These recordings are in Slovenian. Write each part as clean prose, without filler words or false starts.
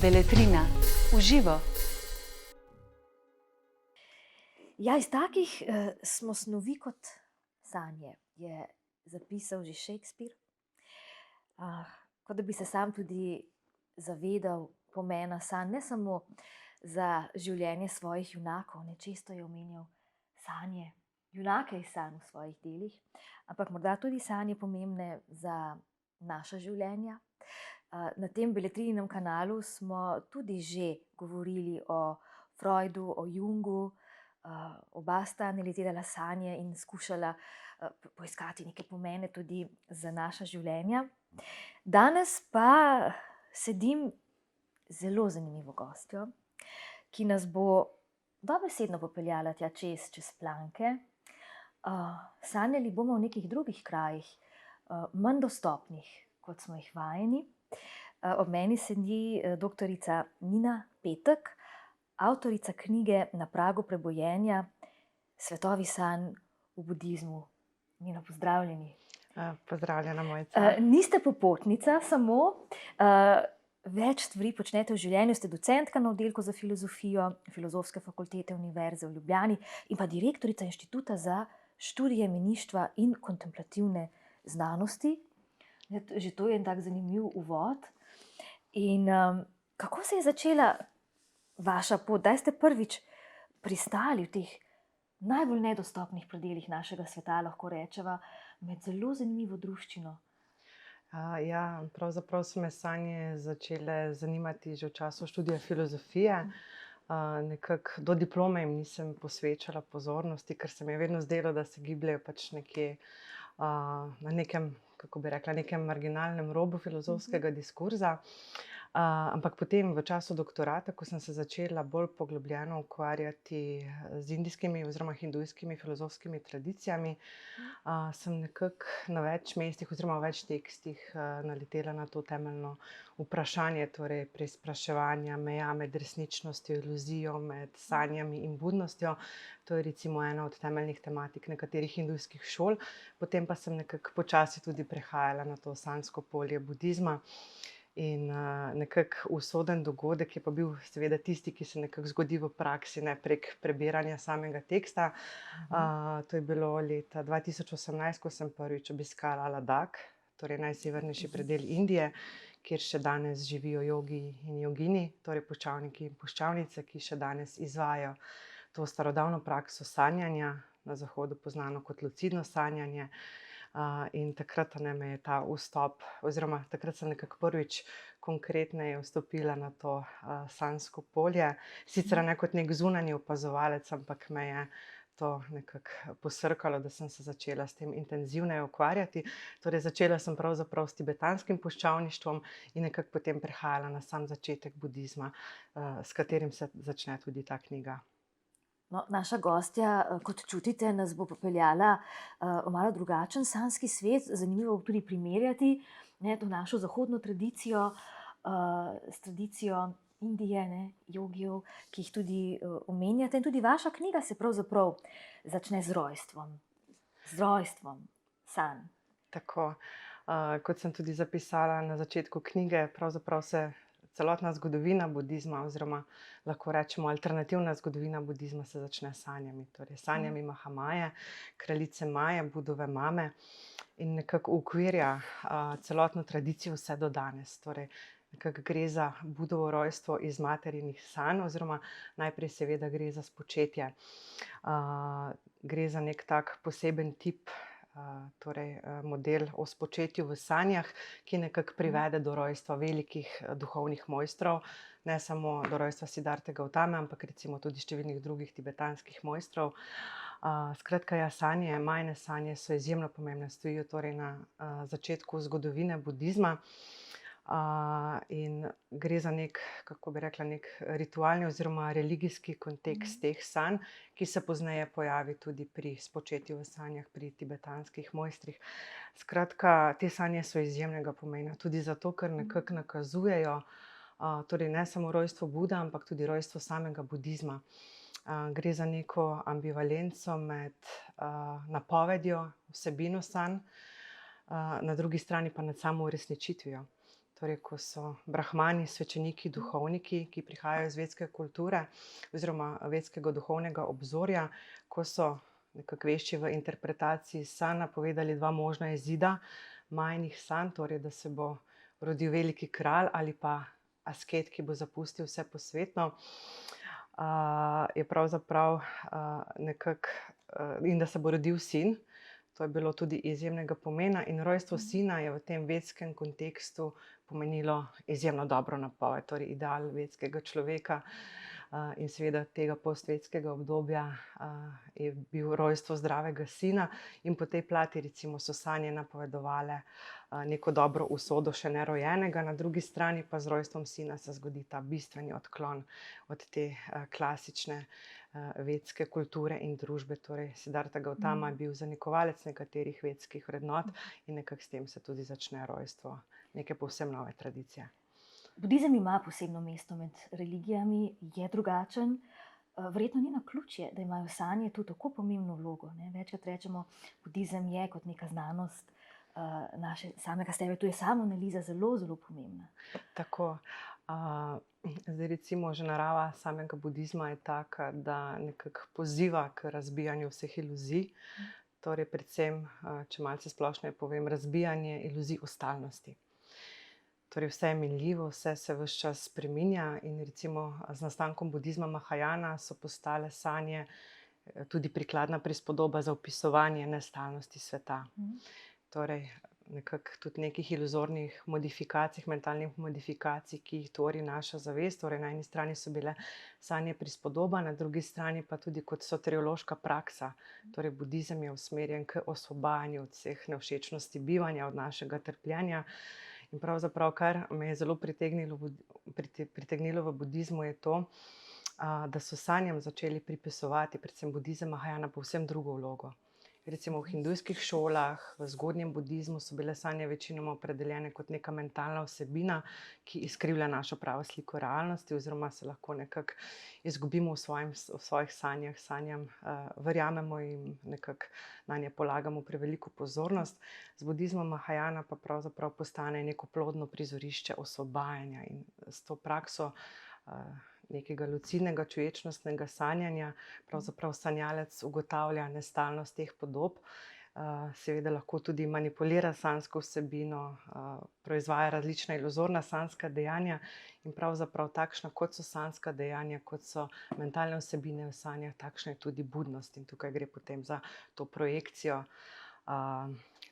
Beletrina v živo. Ja, iz takih smo snovi kot sanje, je zapisal že Shakespeare. Kot da bi se sam tudi zavedal pomena sanj, ne samo za življenje svojih junakov, nečesto je omenjal sanje, junake iz sanj v svojih delih, ampak morda tudi sanje pomembne za naša življenja. Na tem Beletrinem kanalu smo tudi že govorili o Freudu, o Jungu. Oba sta analizirala sanje in skušala poiskati neke pomene tudi za naša življenja. Danes pa sedim z zelo zanimivo gostjo, ki nas bo dobesedno popeljala tja čez planke. Sanjali bomo o nekih drugih krajih, manj dostopnih, kot smo jih vajeni. Ob meni sedi doktorica Nina Petek, avtorica knjige Na pragu prebojenja, svetovi sanj v budizmu. Nina, pozdravljeni. Pozdravljena, Mojca. Niste popotnica samo, več stvari počnete v življenju. Ste docentka na oddelku za filozofijo Filozofske fakultete Univerze v Ljubljani in pa direktorica Inštituta za študije meništva in kontemplativne znanosti. Že to je en tak zanimiv uvod. In kako se je začela vaša pot? Kdaj ste prvič pristali v teh najbolj nedostopnih predelih našega sveta, lahko rečeva, med zelo zanimivo druščino? Ja, pravzaprav so me sanje začele zanimati že v času študija filozofije. Nekako do diplome jim nisem posvečala pozornosti, ker se mi je vedno zdelo, da se gibljejo pač nekje na nekem, kako bi rekla, nekem marginalnem robu filozofskega diskurza. Ampak potem v času doktorata, ko sem se začela bolj poglobljeno ukvarjati z indijskimi oziroma hindujskimi filozofskimi tradicijami, sem nekako na več mestih oziroma v več tekstih naletela na to temeljno vprašanje, torej preizpraševanja meja med resničnostjo, iluzijo, med sanjami in budnostjo. To je recimo ena od temeljnih tematik nekaterih hindujskih šol. Potem pa sem nekako počasi tudi prehajala na to sanjsko polje budizma. In nekako usoden dogodek je pa bil seveda tisti, ki se nekako zgodi v praksi, ne prek prebiranja samega teksta. To je bilo leta 2018, ko sem prvič obiskala Ladak, torej najsevernejši predel Indije, kjer še danes živijo jogi in jogini, torej puščavniki in puščavnice, ki še danes izvajajo to starodavno prakso sanjanja, na zahodu poznano kot lucidno sanjanje. In takrat me je ta vstop, oziroma takrat sem nekako prvič konkretneje vstopila na to sanjsko polje. Sicer ne kot nek zunanji opazovalec, ampak me je to nekako posrkalo, da sem se začela s tem intenzivneje ukvarjati. Torej začela sem pravzaprav s tibetanskim puščavništvom in nekako potem prehajala na sam začetek budizma, s katerim se začne tudi ta knjiga. No, naša gostja, kot čutite, nas bo popeljala v malo drugačen sanjski svet. Zanimivo bo tudi primerjati to našo zahodno tradicijo s tradicijo Indije, jogijev, ki jih tudi omenjate. In tudi vaša knjiga se pravzaprav začne z rojstvom sanj. Tako, kot sem tudi zapisala na začetku knjige, pravzaprav se celotna zgodovina budizma, oziroma lahko rečemo alternativna zgodovina budizma, se začne s sanjami. Torej sanjami Mahamaje, kraljice Maje, Budove mame, in nekako ukvirja celotno tradicijo vse do danes. Torej nekako gre za Budovo rojstvo iz materinih sanj, oziroma najprej seveda gre za spočetje. Gre za nek tak poseben tip, torej model o spočetju v sanjah, ki nekako privede do rojstva velikih duhovnih mojstrov, ne samo do rojstva Siddharte Gautame, ampak recimo tudi številnih drugih tibetanskih mojstrov. Skratka, ja, sanje, majine sanje so izjemno pomembne, stojijo torej na začetku zgodovine budizma. In gre za nek, kako bi rekla, nek ritualni oziroma religijski kontekst teh sanj, ki se pozneje pojavi tudi pri spočetju v sanjah pri tibetanskih mojstrih. Skratka, te sanje so izjemnega pomena, tudi zato, ker nekako nakazujejo torej ne samo rojstvo Buda, ampak tudi rojstvo samega budizma. Gre za neko ambivalenco med napovedjo, vsebino sanj, na drugi strani pa nad samo uresničitvijo. torej ko so brahmani, svečeniki, duhovniki, ki prihajajo iz vedske kulture oziroma vedskega duhovnega obzorja, ko so nekako vešči v interpretaciji sanj napovedali dva možna izida Majinih sanj, torej da se bo rodil veliki kralj ali pa asket, ki bo zapustil vse posvetno, je pravzaprav nekako, in da se bo rodil sin. To je bilo tudi izjemnega pomena in rojstvo sina je v tem vedskem kontekstu pomenilo izjemno dobro napoved, torej ideal vedskega človeka. In seveda tega postvedskega obdobja je bil rojstvo zdravega sina in po tej plati recimo so sanje napovedovale neko dobro usodo še nerojenega, na drugi strani pa z rojstvom sina se zgodi ta bistveni odklon od te klasične vedske kulture in družbe. Torej Siddharta Gautama je bil zanikovalec nekaterih vedskih vrednot in nekako s tem se tudi začne rojstvo neke povsem nove tradicije. Budizem ima posebno mesto med religijami, je drugačen. Verjetno ni naključje, da imajo sanje tu tako pomembno vlogo. Večkrat rečemo, budizem je kot neka znanost naše samega sebe. Tu je samoanaliza zelo, zelo pomembna. Tako. Zdaj recimo že narava samega budizma je taka, da nekako poziva k razbijanju vseh iluzij. Torej predvsem, če malce splošneje povem, razbijanje iluzij o stalnosti. Torej vse je minljivo, vse se ves čas spreminja in recimo z nastankom budizma Mahajana so postale sanje tudi prikladna prispodoba za opisovanje nestalnosti sveta. Torej nekako tudi nekih iluzornih modifikacij, mentalnih modifikacij, ki jih tvori naša zavest. Torej na eni strani so bile sanje prispodoba, na drugi strani pa tudi kot soteriološka praksa. Torej budizem je usmerjen k osvobajanju od vseh nevšečnosti bivanja, od našega trpljenja. In pravzaprav, kar me je zelo pritegnilo v budizmu, je to, da so sanjam začeli pripisovati, predvsem budizem Mahajana, povsem drugo vlogo. Recimo v hindujskih šolah, v zgodnjem budizmu so bile sanje večinoma opredeljene kot neka mentalna vsebina, ki izkrivlja našo pravo sliko realnosti, oziroma se lahko nekako izgubimo v svojih sanjah, sanjam verjamemo in nekako nanje polagamo preveliko pozornost. Z budizmom Mahajana pa pravzaprav postane neko plodno prizorišče osvobajanja in s to prakso nekega lucidnega čuječnostnega sanjanja pravzaprav sanjalec ugotavlja nestalnost teh podob, seveda lahko tudi manipulira sanjsko vsebino, proizvaja različna iluzorna sanjska dejanja in pravzaprav takšna, kot so sanjska dejanja, kot so mentalne vsebine v sanjah, takšna je tudi budnost in tukaj gre potem za to projekcijo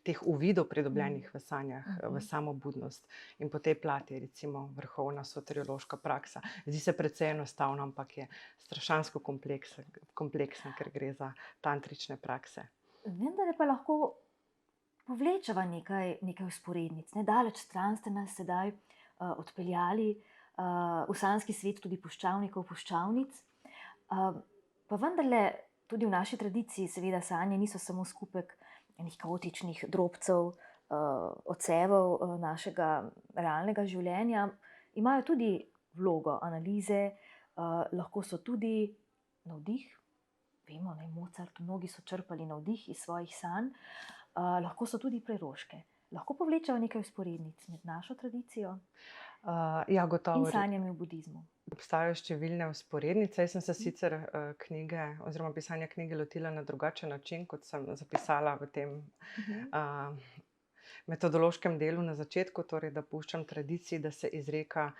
teh uvidov pridobljenih v sanjah, v samo budnost. In po tej plati je recimo vrhovna soteriološka praksa. Zdi se precej enostavno, ampak je strašansko kompleksna, ker gre za tantrične prakse. Vendar je pa lahko povlečeva nekaj vzporednic. Nedaleč stran ste nas sedaj odpeljali v sanjski svet tudi puščavnikov, puščavnic. Pa vendarle tudi v naši tradiciji seveda sanje niso samo skupek enih kaotičnih drobcev, odsevov našega realnega življenja. Imajo tudi vlogo analize, lahko so tudi navdih. Vemo, Mozart, mnogi so črpali navdih iz svojih sanj. Lahko so tudi preroške. Lahko povlečejo nekaj vzporednic med našo tradicijo Ja, gotovo. in sanjami v budizmu. Obstajajo številne vzporednice. Jaz sem se sicer knjige oziroma pisanja knjige lotila na drugačen način, kot sem zapisala v tem metodološkem delu na začetku, torej da puščam tradiciji, da se izreka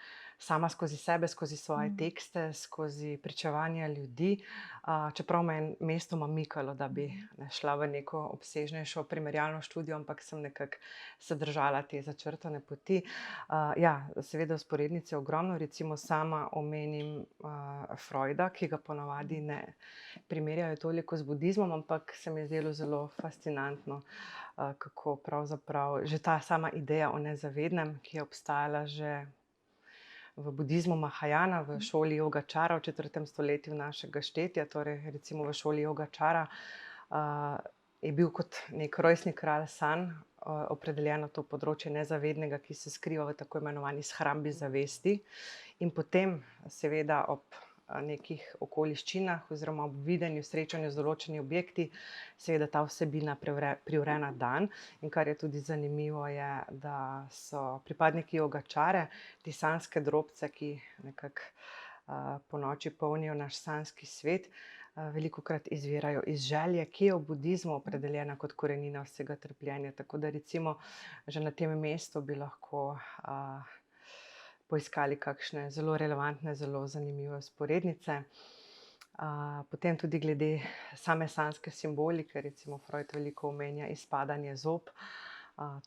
sama skozi sebe, skozi svoje tekste, skozi pričevanja ljudi, čeprav me je mestoma mikalo, da bi šla v neko obsežnejšo primerjalno študijo, ampak sem nekako se držala te začrtane poti. Ja, seveda vzporednice ogromno, recimo sama omenim Freuda, ki ga ponavadi ne primerjajo toliko z budizmom, ampak se mi je zdelo zelo fascinantno, kako pravzaprav že ta sama ideja o nezavednem, ki je obstajala že v budizmu Mahajana, v šoli Yogačara v 4. stoletju našega štetja, torej recimo v šoli Yogačara, je bil kot nek rojstni kralj sanj opredeljeno to področje nezavednega, ki se skriva v tako imenovani shrambi zavesti. In potem seveda ob nekih okoliščinah oziroma ob videnju, srečanju z določenimi objekti, seveda ta vsebina privre na dan. In kar je tudi zanimivo, je, da so pripadniki Yogačare, ti sanske drobce, ki nekako po noči polnijo naš sanski svet, velikokrat izvirajo iz želje, ki je v budizmu opredeljena kot korenina vsega trpljenja. Tako da recimo že na tem mestu bi lahko poiskali kakšne zelo relevantne, zelo zanimive vzporednice. Potem tudi glede same sanske simbolike, recimo Freud veliko omenja izpadanje zob,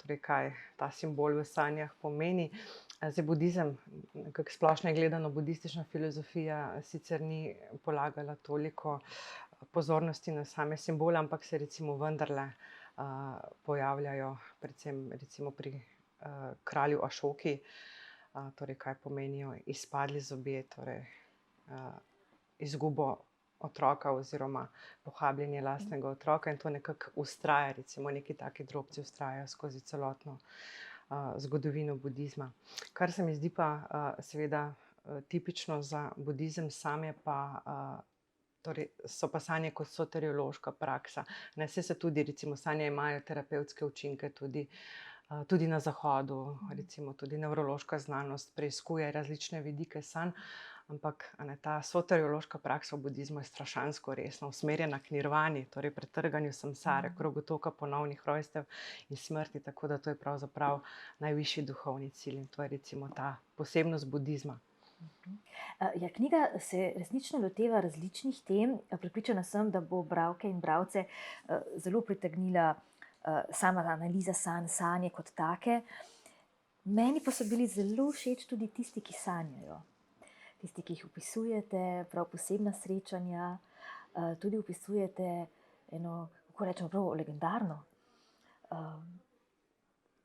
torej kaj ta simbol v sanjah pomeni. Zdaj budizem, nekako splošno gledano, budistična filozofija sicer ni polagala toliko pozornosti na same simbole, ampak se recimo vendarle pojavljajo predvsem recimo pri kralju Ašoki, torej kaj pomenijo izpadli zobje, torej izgubo otroka oziroma pohabljenje lastnega otroka, in to nekako vztraja, recimo neki taki drobci vztrajajo skozi celotno zgodovino budizma. Kar se mi zdi pa seveda tipično za budizem sam, je pa torej so pa sanje kot soteriološka praksa. Saj se tudi recimo sanje imajo terapevtske učinke tudi na zahodu, recimo tudi nevrološka znanost preiskuje različne vidike sanj, ampak ta soteriološka praksa v budizmu je strašansko resna, usmerjena k nirvani, torej pretrganju samsare, krogotoka ponovnih rojstev in smrti, tako da to je pravzaprav najvišji duhovni cilj in to je recimo ta posebnost budizma. Ja, knjiga se resnično loteva različnih tem. Prepričana sem, da bo bralke in bralce zelo pritegnila sama analiza sanj, sanje kot take. Meni pa so bili zelo všeč tudi tisti, ki sanjajo. Tisti, ki jih opisujete, prav posebna srečanja, tudi opisujete eno, kako rečemo, prav legendarno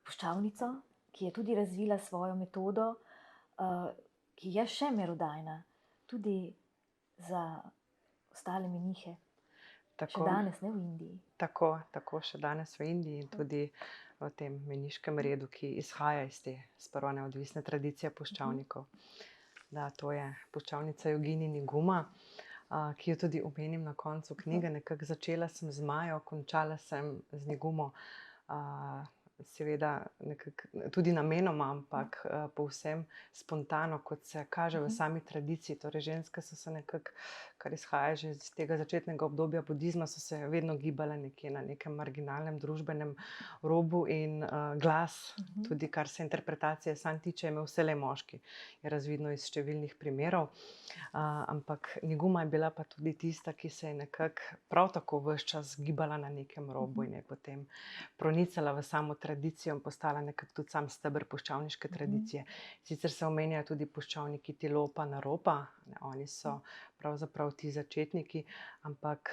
puščavnico, ki je tudi razvila svojo metodo, ki je še merodajna tudi za ostale menihe. Še danes, ne, v Indiji. Tako še danes v Indiji in tudi v tem meniškem redu, ki izhaja iz te sprva neodvisne tradicije puščavnikov. Da, to je puščavnica Jogini Niguma, ki jo tudi omenim na koncu knjige. Nekako začela sem z Majo, končala sem z Nigumo. Seveda tudi namenoma, ampak povsem spontano, kot se kaže v sami tradiciji. Torej ženske so se nekako, kar izhaja že iz tega začetnega obdobja budizma, so se vedno gibale nekje na nekem marginalnem družbenem robu in glas, tudi kar se interpretacije sanj tiče, je imel vselej moški. Je razvidno iz številnih primerov. Ampak Niguma je bila pa tudi tista, ki se je nekako prav tako ves čas gibala na nekem robu in je potem pronicala v samo tradicijo in postala nekako tudi sam steber puščavniške tradicije. Sicer se omenjajo tudi puščavniki Tilopa Naropa, oni so pravzaprav ti začetniki, ampak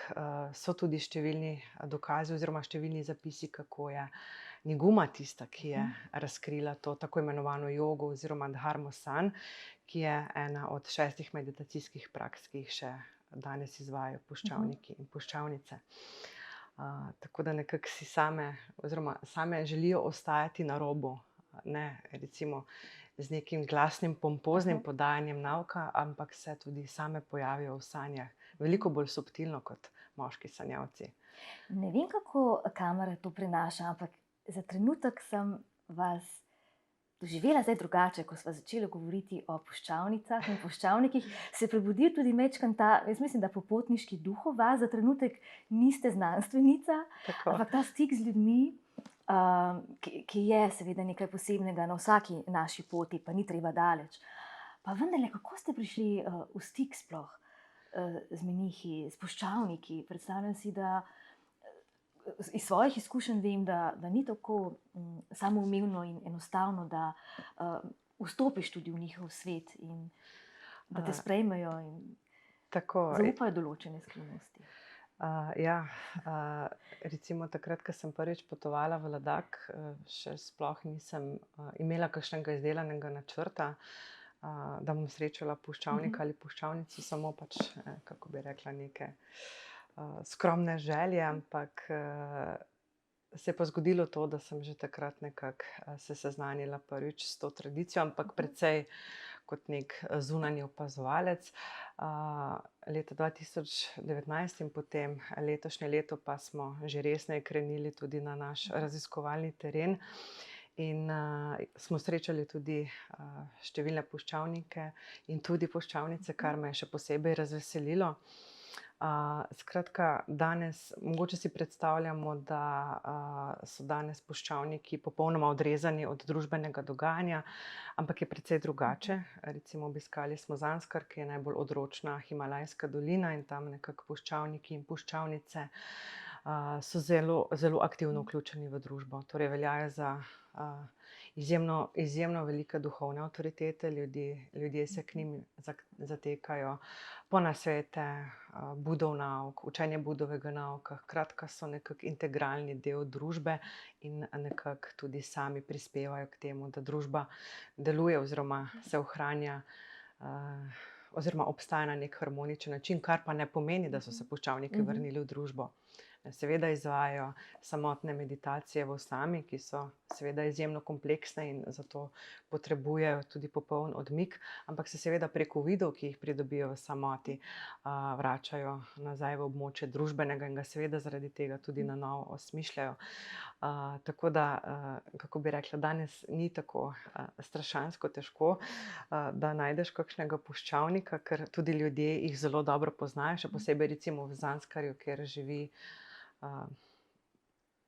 so tudi številni dokazi oziroma številni zapisi, kako je Niguma tista, ki je razkrila to tako imenovano jogo oziroma dharmo san, ki je ena od 6 meditacijskih praks, ki jih še danes izvajajo puščavniki in puščavnice. Tako da nekako si same želijo ostajati na robu, ne recimo z nekim glasnim, pompoznim podajanjem nauka, ampak se tudi same pojavijo v sanjah, veliko bolj subtilno kot moški sanjavci. Ne vem, kako kamera to prenaša, ampak za trenutek sem vas doživela zdaj drugače, ko sva začela govoriti o puščavnicah in puščavnikih, se je prebudil tudi majčkeno ta, jaz mislim, da popotniški duh v vas. Za trenutek niste znanstvenica, ampak ta stik z ljudmi, ki je seveda nekaj posebnega na vsaki naši poti, pa ni treba daleč. Pa vendarle, kako ste prišli v stik sploh z menihi, s puščavniki? Predstavljam si, da iz svojih izkušenj vem, da ni tako samoumevno in enostavno, da vstopiš tudi v njihov svet in da te sprejmejo in zaupajo določene skrivnosti. Recimo takrat, ko sem prvič potovala v Ladak, še sploh nisem imela kakšnega izdelanega načrta, da bom srečala puščavnika ali puščavnico, samo pač, kako bi rekla, neke skromne želje, ampak se je pa zgodilo to, da sem že takrat nekako se seznanila prvič s to tradicijo, ampak precej kot nek zunanji opazovalec. Leta 2019 in potem letošnje leto pa smo že resneje krenili tudi na naš raziskovalni teren. In smo srečali tudi številne puščavnike in tudi puščavnice, kar me je še posebej razveselilo. Skratka, danes mogoče si predstavljamo, da so danes puščavniki popolnoma odrezani od družbenega dogajanja, ampak je precej drugače. Recimo obiskali smo Zanskar, ki je najbolj odročna himalajska dolina, in tam nekako puščavniki in puščavnice so zelo, zelo aktivno vključeni v družbo. Torej veljajo za izjemno velike duhovne avtoritete, ljudje se k njim zatekajo po nasvete, Budov nauk, učenje Budovega nauka. Hkratka so nekako integralni del družbe in nekako tudi sami prispevajo k temu, da družba deluje oziroma se ohranja oziroma obstaja na nek harmoničen način, kar pa ne pomeni, da so se puščavniki vrnili v družbo. Seveda izvajajo samotne meditacije v osami, ki so seveda izjemno kompleksne in zato potrebujejo tudi popoln odmik, ampak se seveda preko vidov, ki jih pridobijo v samoti, vračajo nazaj v območje družbenega in ga seveda zaradi tega tudi na novo osmišljajo. Tako da, kako bi rekla, danes ni tako strašansko težko, da najdeš kakšnega puščavnika, ker tudi ljudje jih zelo dobro poznajo, še posebej recimo v Zanskarju, kjer živi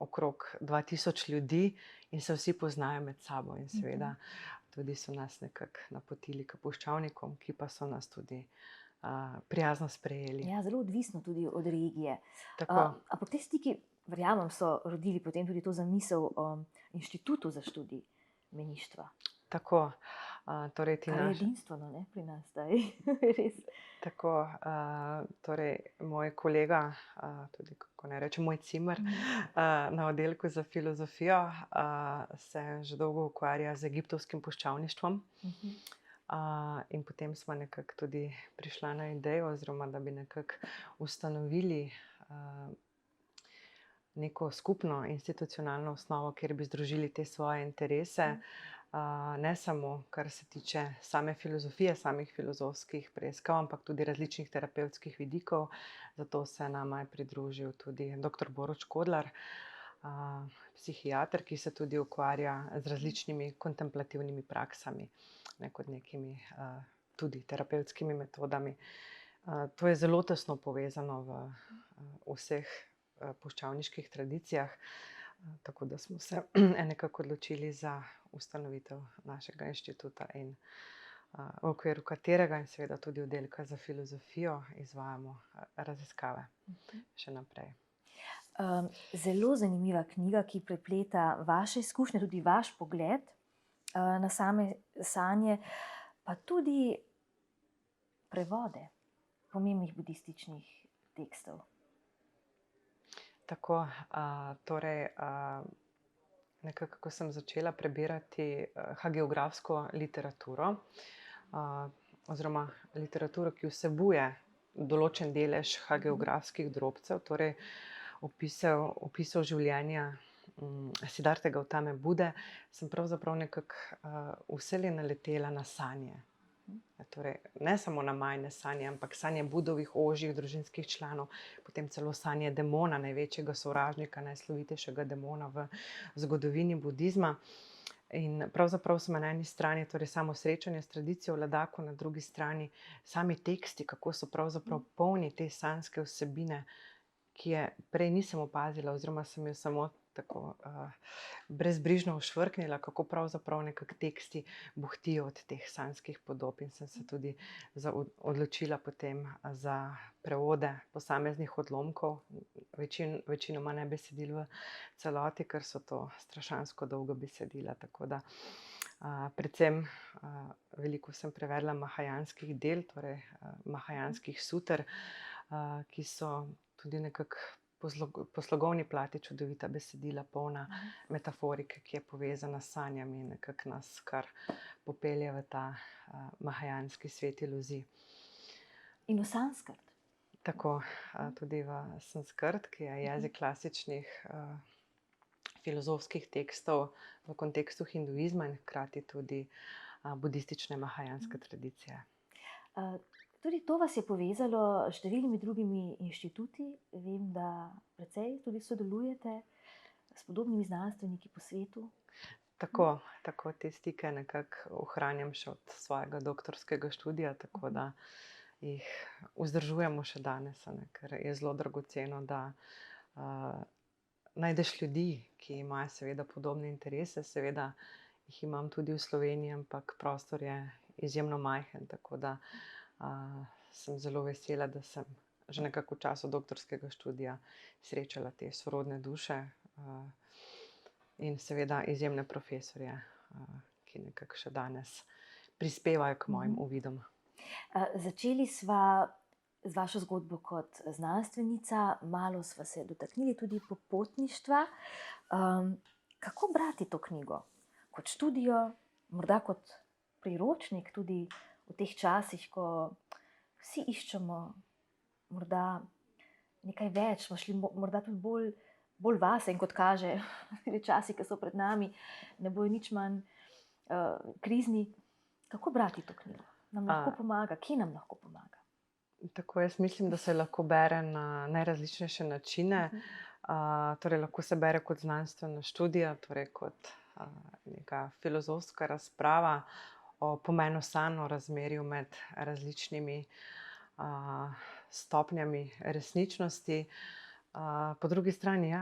okrog 2000 ljudi in se vsi poznajo med sabo, in seveda tudi so nas nekako napotili k puščavnikom, ki pa so nas tudi prijazno sprejeli. Ja, zelo odvisno tudi od regije. Tako. Ampak te stiki, verjamem, so rodili potem tudi to zamisel o inštitutu za študij meništva. Tako, torej ti Kar je edinstveno, ne, pri nas zdaj, res. Tako, torej moj kolega, tudi kako naj rečem, moj cimer na oddelku za filozofijo se že dolgo ukvarja z egiptovskim puščavništvom. In potem smo nekako tudi prišla na idejo, oziroma da bi nekako ustanovili neko skupno institucionalno osnovo, kjer bi združili te svoje interese. Ne samo, kar se tiče same filozofije, samih filozofskih preiskav, ampak tudi različnih terapevtskih vidikov. Zato se nama je pridružil tudi dr. Borut Škodlar, psihiater, ki se tudi ukvarja z različnimi kontemplativnimi praksami, kot nekimi tudi terapevtskimi metodami. To je zelo tesno povezano v vseh puščavniških tradicijah, tako da smo se nekako odločili za ustanovitev našega inštituta, in v okviru katerega in seveda tudi oddelka za filozofijo izvajamo raziskave še naprej. Zelo zanimiva knjiga, ki prepleta vaše izkušnje, tudi vaš pogled na same sanje, pa tudi prevode pomembnih budističnih tekstov. Tako, torej nekako, ko sem začela prebirati hagiografsko literaturo, oziroma literaturo, ki vsebuje določen delež hagiografskih drobcev, torej opisov življenja Siddharte Gautame Bude, sem pravzaprav nekako vselej naletela na sanje. Torej, ne samo na majhne sanje, ampak sanje Budovih ožjih družinskih članov, potem celo sanje demona, največjega sovražnika, najslovitejšega demona v zgodovini budizma. In pravzaprav so me na eni strani torej samo srečanje s tradicijo v Ladaku, na drugi strani sami teksti, kako so pravzaprav polni te sanjske vsebine, ki je prej nisem opazila, oziroma sem jo samo tako brezbrižno ušvrknila, kako pravzaprav nekako teksti bohtijo od teh sanjskih podob, in sem se tudi odločila potem za prevode posameznih odlomkov, večinoma ne besedil v celoti, ker so to strašansko dolga besedila, tako da predvsem veliko sem prevedla mahajanskih del, torej mahajanskih suter, ki so tudi nekako po slogovni plati čudovita besedila, polna metaforike, ki je povezana s sanjami in nekako nas kar popelje v ta mahajanski svet iluzij. In v sanskrt. Tako, tudi v sanskrt, ki je jezik klasičnih filozofskih tekstov v kontekstu hinduizma in hkrati tudi budistične mahajanske tradicije. Tudi to vas je povezalo s številnimi drugimi inštituti. Vem, da precej tudi sodelujete s podobnimi znanstveniki po svetu. Tako te stike nekako ohranjam še od svojega doktorskega študija, tako da jih vzdržujemo še danes, ker je zelo dragoceno, da najdeš ljudi, ki imajo seveda podobne interese. Seveda jih imam tudi v Sloveniji, ampak prostor je izjemno majhen, tako da sem zelo vesela, da sem že nekako v času doktorskega študija srečala te sorodne duše in seveda izjemne profesorje, ki nekako še danes prispevajo k mojim uvidom. Začeli sva z vašo zgodbo kot znanstvenica, malo sva se dotaknili tudi popotništva. Kako brati to knjigo? Kot študijo, morda kot priročnik tudi v teh časih, ko vsi iščemo morda nekaj več, smo šli morda tudi bolj vase in kot kaže, te časi, ki so pred nami, ne bojo nič manj krizni. Kako brati to knjigo? Nam lahko pomaga? Kje nam lahko pomaga? Tako, jaz mislim, da se lahko bere na najrazličnejše načine. Torej lahko se bere kot znanstvena študija, torej kot neka filozofska razprava o pomenu sanj, o razmerju med različnimi stopnjami resničnosti. Po drugi strani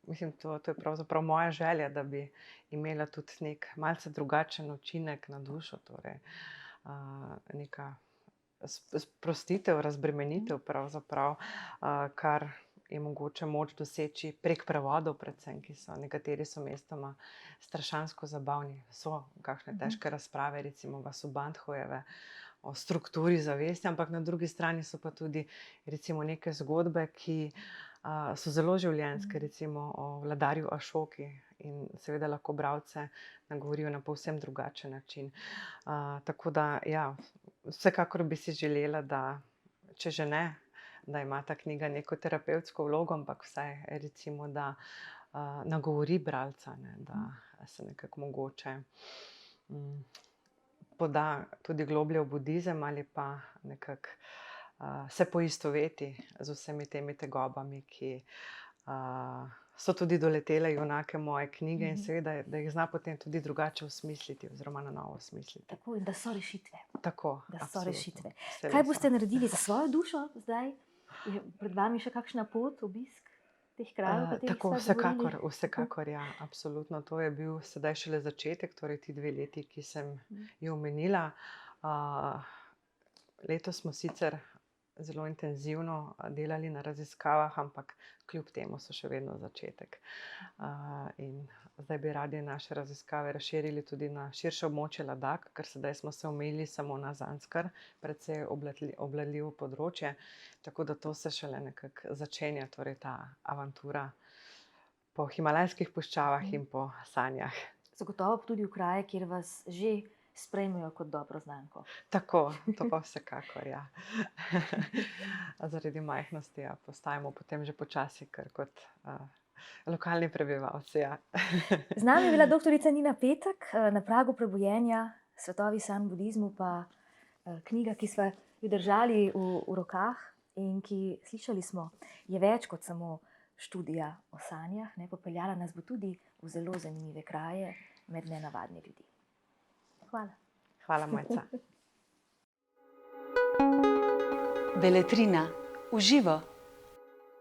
mislim, to je pravzaprav moja želja, da bi imela tudi nek malce drugačen učinek na dušo, torej neka sprostitev, razbremenitev pravzaprav, kar je mogoče moč doseči prek prevodov predvsem, ki so, nekateri so mestoma strašansko zabavni. So kakšne težke razprave, recimo Vasubandhujeve o strukturi zavesti, ampak na drugi strani so pa tudi recimo neke zgodbe, ki so zelo življenjske, recimo o vladarju Ašoki, in seveda lahko bralce nagovorijo na povsem drugačen način. Tako da, ja, vsekakor bi si želela, da, če že ne, da ima ta knjiga neko terapevtsko vlogo, ampak vsaj recimo, da nagovori bralca, da se nekako mogoče poda tudi globlje v budizem ali pa nekako se poistoveti z vsemi temi tegobami, ki so tudi doletele junake moje knjige in seveda, da jih zna potem tudi drugače osmisliti oziroma na novo osmisliti. Tako, in da so rešitve. Tako, Da so absolutno. rešitve. Vse Kaj res. boste naredili za svojo dušo zdaj? Je pred vami še kakšna pot, obisk teh krajev, o katerih Tako, sva govorili? vsekakor, ja, absolutno. To je bil sedaj šele začetek, torej ti 2 leti, ki sem jo omenila. Letos smo sicer zelo intenzivno delali na raziskavah, ampak kljub temu so še vedno začetek. In zdaj bi radi naše raziskave razširili tudi na širše območje Ladak, ker sedaj smo se omejili samo na Zanskar, precej obvladljivo področje, tako da to se šele nekako začenja, torej ta avantura po himalajskih puščavah in po sanjah. Zagotovo tudi v kraje, kjer vas že sprejmejo kot dobro znanko. Tako, to pa vsekakor, ja. Zaradi majhnosti postajamo potem že počasi kar kot lokalni prebivalci, ja. Z nami je bila doktorica Nina Petek, Na pragu prebujenja, Svetovi sanj v budizmu, pa knjiga, ki sva jo držali v rokah in ki, slišali smo, je več kot samo študija o sanjah, popeljala nas bo tudi v zelo zanimive kraje med nenavadne ljudi. Hvala. Hvala, Mojca. Beletrina v živo.